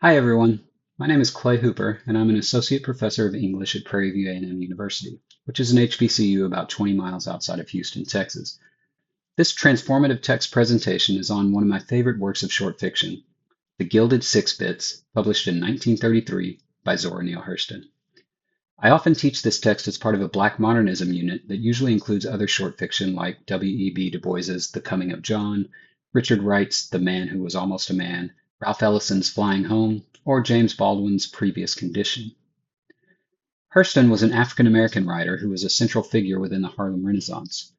Hi everyone, my name is Clay Hooper and I'm an Associate Professor of English at Prairie View A&M University, which is an HBCU about 20 miles outside of Houston, Texas. This transformative text presentation is on one of my favorite works of short fiction, The Gilded Six-Bits, published in 1933 by Zora Neale Hurston. I often teach this text as part of a Black modernism unit that usually includes other short fiction like W.E.B. Du Bois's The Coming of John, Richard Wright's The Man Who Was Almost a Man, Ralph Ellison's Flying Home, or James Baldwin's Previous Condition. Hurston was an African American writer who was a central figure within the Harlem Renaissance.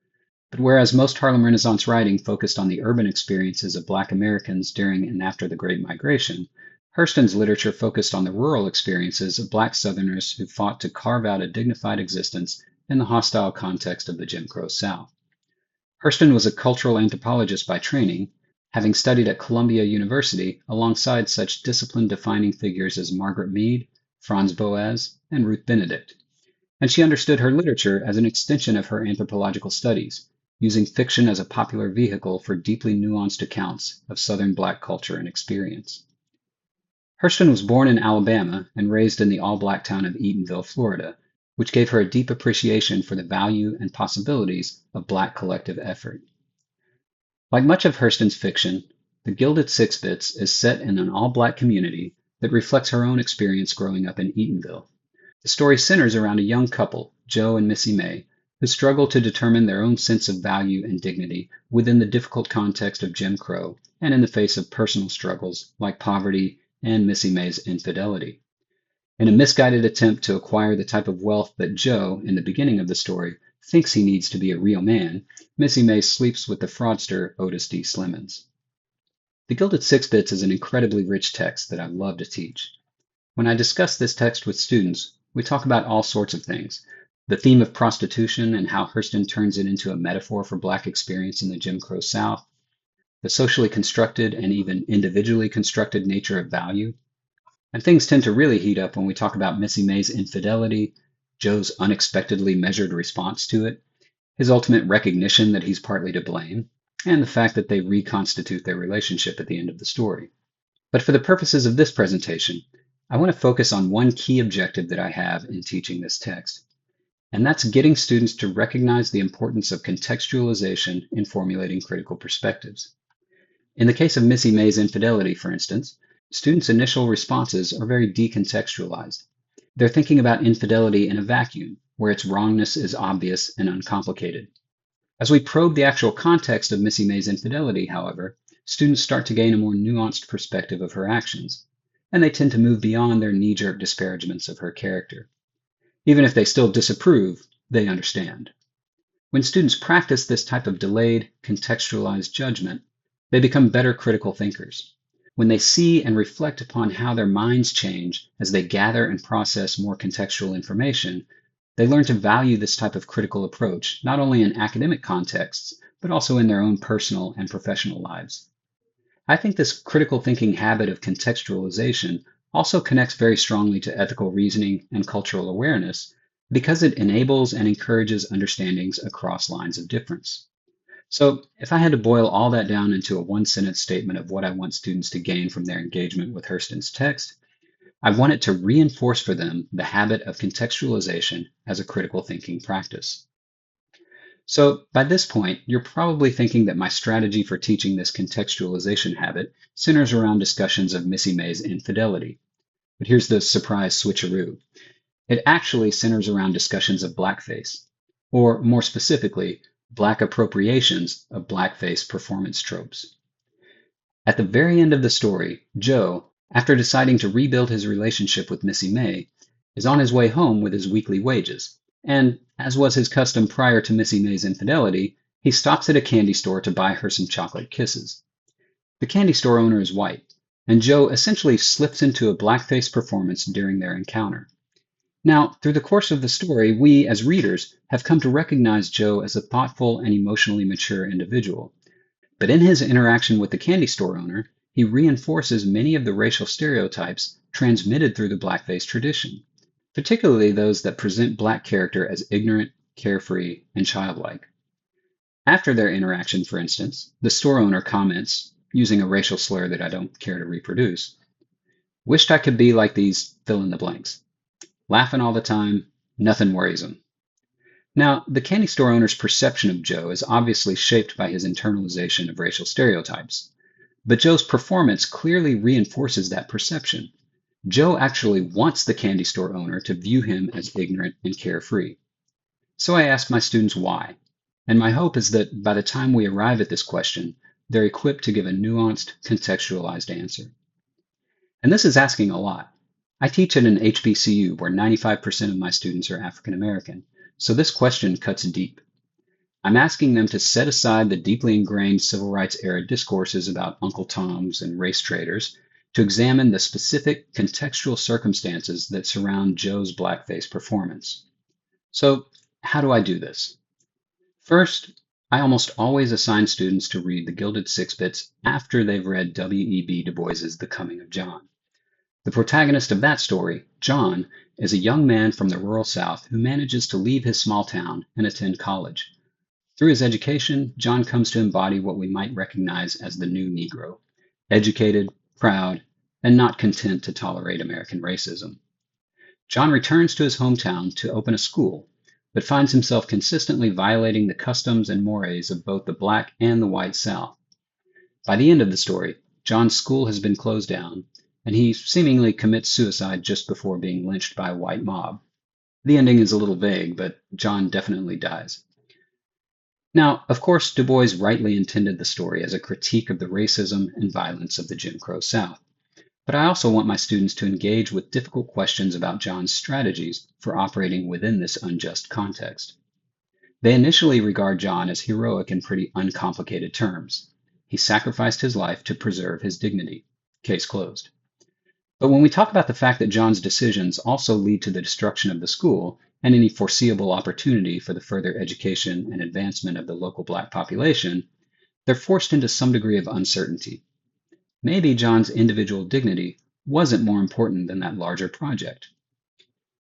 But whereas most Harlem Renaissance writing focused on the urban experiences of Black Americans during and after the Great Migration, Hurston's literature focused on the rural experiences of Black Southerners who fought to carve out a dignified existence in the hostile context of the Jim Crow South. Hurston was a cultural anthropologist by training, having studied at Columbia University alongside such discipline-defining figures as Margaret Mead, Franz Boas, and Ruth Benedict. And she understood her literature as an extension of her anthropological studies, using fiction as a popular vehicle for deeply nuanced accounts of Southern Black culture and experience. Hurston was born in Alabama and raised in the all-Black town of Eatonville, Florida, which gave her a deep appreciation for the value and possibilities of Black collective effort. Like much of Hurston's fiction, The Gilded Six-Bits is set in an all-Black community that reflects her own experience growing up in Eatonville. The story centers around a young couple, Joe and Missy May, who struggle to determine their own sense of value and dignity within the difficult context of Jim Crow and in the face of personal struggles like poverty and Missy May's infidelity. In a misguided attempt to acquire the type of wealth that Joe, in the beginning of the story, thinks he needs to be a real man, Missy May sleeps with the fraudster Otis D. Slimmons. The Gilded Six-Bits is an incredibly rich text that I love to teach. When I discuss this text with students, we talk about all sorts of things. The theme of prostitution and how Hurston turns it into a metaphor for Black experience in the Jim Crow South, the socially constructed and even individually constructed nature of value. And things tend to really heat up when we talk about Missy May's infidelity, Joe's unexpectedly measured response to it, his ultimate recognition that he's partly to blame, and the fact that they reconstitute their relationship at the end of the story. But for the purposes of this presentation, I want to focus on one key objective that I have in teaching this text, and that's getting students to recognize the importance of contextualization in formulating critical perspectives. In the case of Missy May's infidelity, for instance, students' initial responses are very decontextualized. They're thinking about infidelity in a vacuum, where its wrongness is obvious and uncomplicated. As we probe the actual context of Missy May's infidelity, however, students start to gain a more nuanced perspective of her actions, and they tend to move beyond their knee-jerk disparagements of her character. Even if they still disapprove, they understand. When students practice this type of delayed, contextualized judgment, they become better critical thinkers. When they see and reflect upon how their minds change as they gather and process more contextual information, they learn to value this type of critical approach, not only in academic contexts, but also in their own personal and professional lives. I think this critical thinking habit of contextualization also connects very strongly to ethical reasoning and cultural awareness because it enables and encourages understandings across lines of difference. So if I had to boil all that down into a one-sentence statement of what I want students to gain from their engagement with Hurston's text, I want it to reinforce for them the habit of contextualization as a critical thinking practice. So by this point, you're probably thinking that my strategy for teaching this contextualization habit centers around discussions of Missy May's infidelity. But here's the surprise switcheroo. It actually centers around discussions of blackface, or more specifically, Black appropriations of blackface performance tropes. At the very end of the story, Joe, after deciding to rebuild his relationship with Missy May, is on his way home with his weekly wages, and, as was his custom prior to Missy May's infidelity, he stops at a candy store to buy her some chocolate kisses. The candy store owner is white, and Joe essentially slips into a blackface performance during their encounter. Now, through the course of the story, we, as readers, have come to recognize Joe as a thoughtful and emotionally mature individual. But in his interaction with the candy store owner, he reinforces many of the racial stereotypes transmitted through the blackface tradition, particularly those that present Black character as ignorant, carefree, and childlike. After their interaction, for instance, the store owner comments, using a racial slur that I don't care to reproduce, Wished I could be like these fill in the blanks. Laughing all the time, nothing worries him. Now, the candy store owner's perception of Joe is obviously shaped by his internalization of racial stereotypes. But Joe's performance clearly reinforces that perception. Joe actually wants the candy store owner to view him as ignorant and carefree. So I ask my students why. And my hope is that by the time we arrive at this question, they're equipped to give a nuanced, contextualized answer. And this is asking a lot. I teach at an HBCU where 95% of my students are African American, so this question cuts deep. I'm asking them to set aside the deeply ingrained civil rights era discourses about Uncle Toms and race traders to examine the specific contextual circumstances that surround Joe's blackface performance. So, how do I do this? First, I almost always assign students to read the Gilded Six-Bits after they've read W.E.B. Du Bois's The Coming of John. The protagonist of that story, John, is a young man from the rural South who manages to leave his small town and attend college. Through his education, John comes to embody what we might recognize as the new Negro, educated, proud, and not content to tolerate American racism. John returns to his hometown to open a school, but finds himself consistently violating the customs and mores of both the black and the white South. By the end of the story, John's school has been closed down, and he seemingly commits suicide just before being lynched by a white mob. The ending is a little vague, but John definitely dies. Now, of course, Du Bois rightly intended the story as a critique of the racism and violence of the Jim Crow South. But I also want my students to engage with difficult questions about John's strategies for operating within this unjust context. They initially regard John as heroic in pretty uncomplicated terms. He sacrificed his life to preserve his dignity. Case closed. But when we talk about the fact that John's decisions also lead to the destruction of the school and any foreseeable opportunity for the further education and advancement of the local black population, they're forced into some degree of uncertainty. Maybe John's individual dignity wasn't more important than that larger project.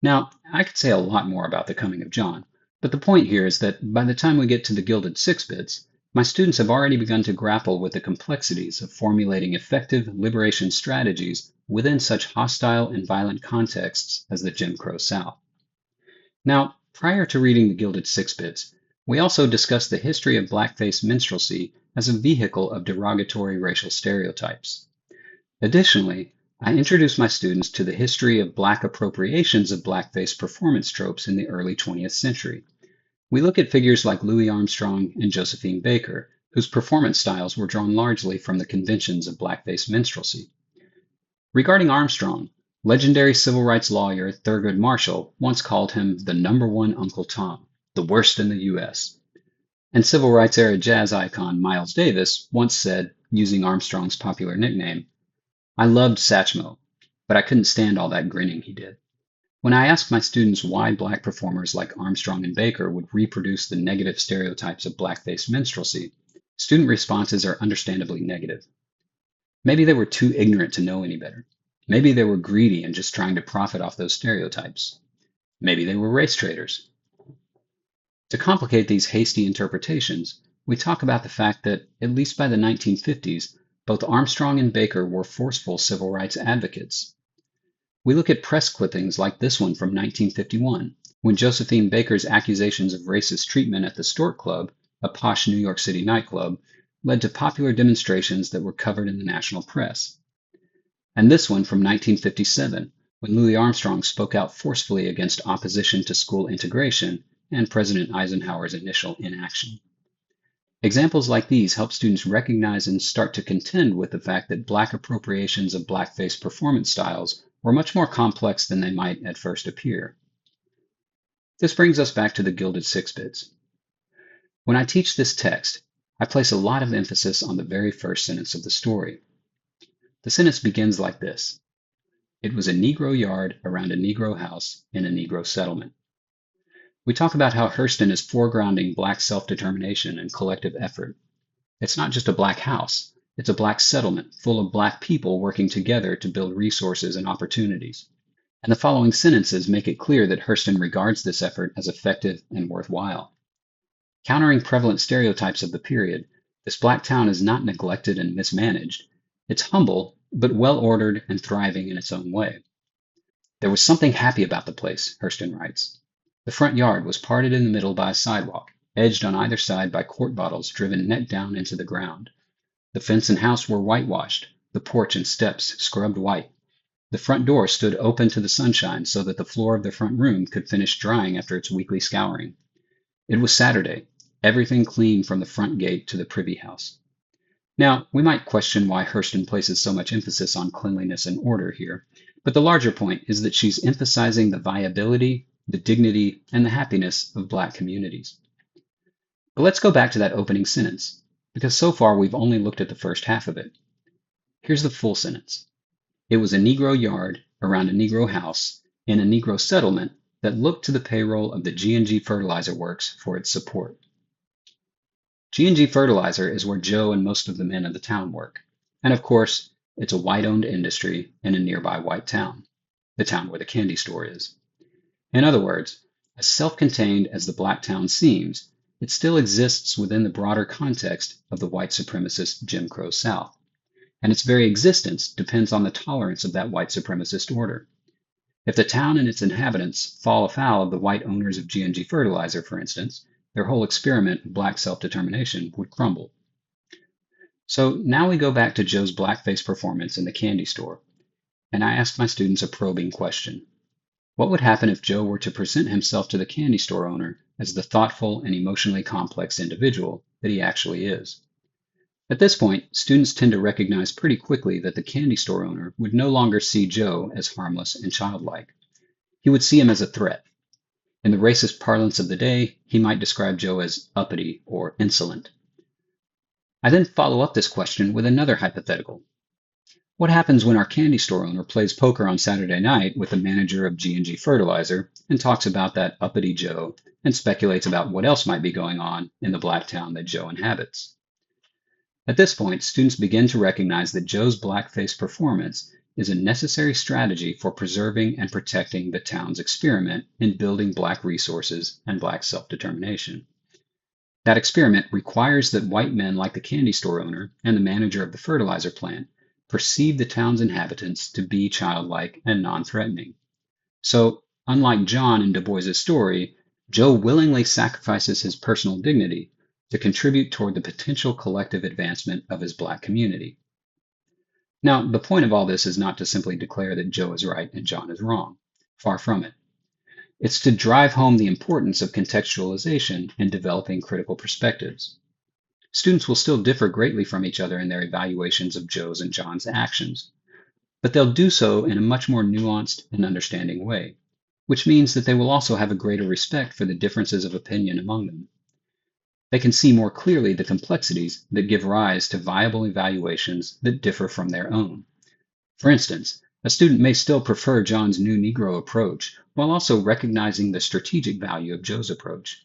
Now, I could say a lot more about the coming of John, but the point here is that by the time we get to the Gilded Six-Bits, my students have already begun to grapple with the complexities of formulating effective liberation strategies within such hostile and violent contexts as the Jim Crow South. Now, prior to reading the Gilded Six-Bits, we also discussed the history of blackface minstrelsy as a vehicle of derogatory racial stereotypes. Additionally, I introduced my students to the history of black appropriations of blackface performance tropes in the early 20th century. We look at figures like Louis Armstrong and Josephine Baker, whose performance styles were drawn largely from the conventions of blackface minstrelsy. Regarding Armstrong, legendary civil rights lawyer Thurgood Marshall once called him the #1 Uncle Tom, the worst in the U.S. And civil rights era jazz icon Miles Davis once said, using Armstrong's popular nickname, "I loved Satchmo, but I couldn't stand all that grinning he did." When I asked my students why black performers like Armstrong and Baker would reproduce the negative stereotypes of blackface minstrelsy, student responses are understandably negative. Maybe they were too ignorant to know any better. Maybe they were greedy and just trying to profit off those stereotypes. Maybe they were race traders. To complicate these hasty interpretations, we talk about the fact that, at least by the 1950s, both Armstrong and Baker were forceful civil rights advocates. We look at press clippings like this one from 1951, when Josephine Baker's accusations of racist treatment at the Stork Club, a posh New York City nightclub, led to popular demonstrations that were covered in the national press. And this one from 1957, when Louis Armstrong spoke out forcefully against opposition to school integration and President Eisenhower's initial inaction. Examples like these help students recognize and start to contend with the fact that black appropriations of blackface performance styles were much more complex than they might at first appear. This brings us back to the Gilded Six-Bits. When I teach this text, I place a lot of emphasis on the very first sentence of the story. The sentence begins like this: "It was a Negro yard around a Negro house in a Negro settlement." We talk about how Hurston is foregrounding black self-determination and collective effort. It's not just a black house, it's a black settlement full of black people working together to build resources and opportunities. And the following sentences make it clear that Hurston regards this effort as effective and worthwhile. Countering prevalent stereotypes of the period, this black town is not neglected and mismanaged. It's humble, but well-ordered and thriving in its own way. There was something happy about the place, Hurston writes. The front yard was parted in the middle by a sidewalk, edged on either side by quart bottles driven neck down into the ground. The fence and house were whitewashed, the porch and steps scrubbed white. The front door stood open to the sunshine so that the floor of the front room could finish drying after its weekly scouring. It was Saturday, everything clean from the front gate to the privy house. Now, we might question why Hurston places so much emphasis on cleanliness and order here, but the larger point is that she's emphasizing the viability, the dignity, and the happiness of Black communities. But let's go back to that opening sentence, because so far we've only looked at the first half of it. Here's the full sentence. It was a Negro yard around a Negro house in a Negro settlement that looked to the payroll of the G&G Fertilizer Works for its support. G&G Fertilizer is where Joe and most of the men of the town work. And of course, it's a white-owned industry in a nearby white town, the town where the candy store is. In other words, as self-contained as the Black town seems, it still exists within the broader context of the white supremacist Jim Crow South. And its very existence depends on the tolerance of that white supremacist order. If the town and its inhabitants fall afoul of the white owners of G&G Fertilizer, for instance, their whole experiment in Black self-determination would crumble. So now we go back to Joe's blackface performance in the candy store, and I asked my students a probing question. What would happen if Joe were to present himself to the candy store owner as the thoughtful and emotionally complex individual that he actually is? At this point, students tend to recognize pretty quickly that the candy store owner would no longer see Joe as harmless and childlike. He would see him as a threat. In the racist parlance of the day, he might describe Joe as uppity or insolent. I then follow up this question with another hypothetical. What happens when our candy store owner plays poker on Saturday night with the manager of G&G Fertilizer and talks about that uppity Joe and speculates about what else might be going on in the Black town that Joe inhabits? At this point, students begin to recognize that Joe's blackface performance is a necessary strategy for preserving and protecting the town's experiment in building Black resources and Black self-determination. That experiment requires that white men like the candy store owner and the manager of the fertilizer plant perceive the town's inhabitants to be childlike and non-threatening. So, unlike John in Du Bois's story, Joe willingly sacrifices his personal dignity to contribute toward the potential collective advancement of his Black community. Now, the point of all this is not to simply declare that Joe is right and John is wrong. Far from it. It's to drive home the importance of contextualization in developing critical perspectives. Students will still differ greatly from each other in their evaluations of Joe's and John's actions, but they'll do so in a much more nuanced and understanding way, which means that they will also have a greater respect for the differences of opinion among them. They can see more clearly the complexities that give rise to viable evaluations that differ from their own. For instance, a student may still prefer John's new Negro approach while also recognizing the strategic value of Joe's approach.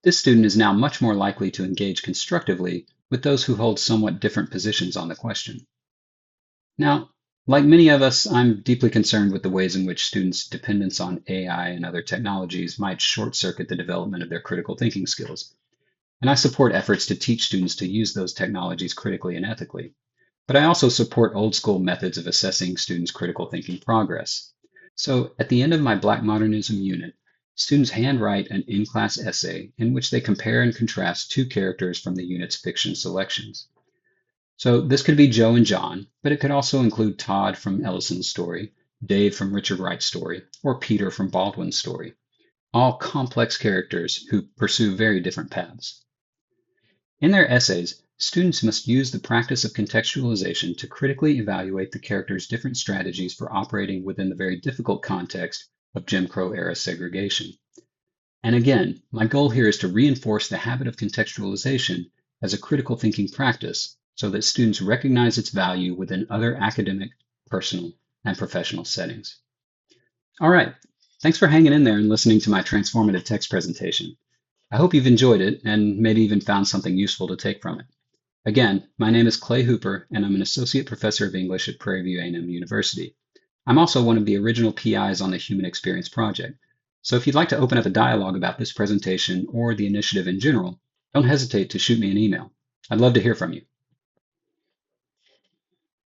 This student is now much more likely to engage constructively with those who hold somewhat different positions on the question. Now, like many of us, I'm deeply concerned with the ways in which students' dependence on AI and other technologies might short-circuit the development of their critical thinking skills. And I support efforts to teach students to use those technologies critically and ethically. But I also support old-school methods of assessing students' critical thinking progress. So at the end of my Black Modernism unit, students handwrite an in-class essay in which they compare and contrast two characters from the unit's fiction selections. So this could be Joe and John, but it could also include Todd from Ellison's story, Dave from Richard Wright's story, or Peter from Baldwin's story. All complex characters who pursue very different paths. In their essays, students must use the practice of contextualization to critically evaluate the characters' different strategies for operating within the very difficult context of Jim Crow-era segregation. And again, my goal here is to reinforce the habit of contextualization as a critical thinking practice so that students recognize its value within other academic, personal, and professional settings. All right, thanks for hanging in there and listening to my transformative text presentation. I hope you've enjoyed it and maybe even found something useful to take from it. Again, my name is Clay Hooper, and I'm an associate professor of English at Prairie View A&M University. I'm also one of the original PIs on the Human Experience Project. So if you'd like to open up a dialogue about this presentation or the initiative in general, don't hesitate to shoot me an email. I'd love to hear from you.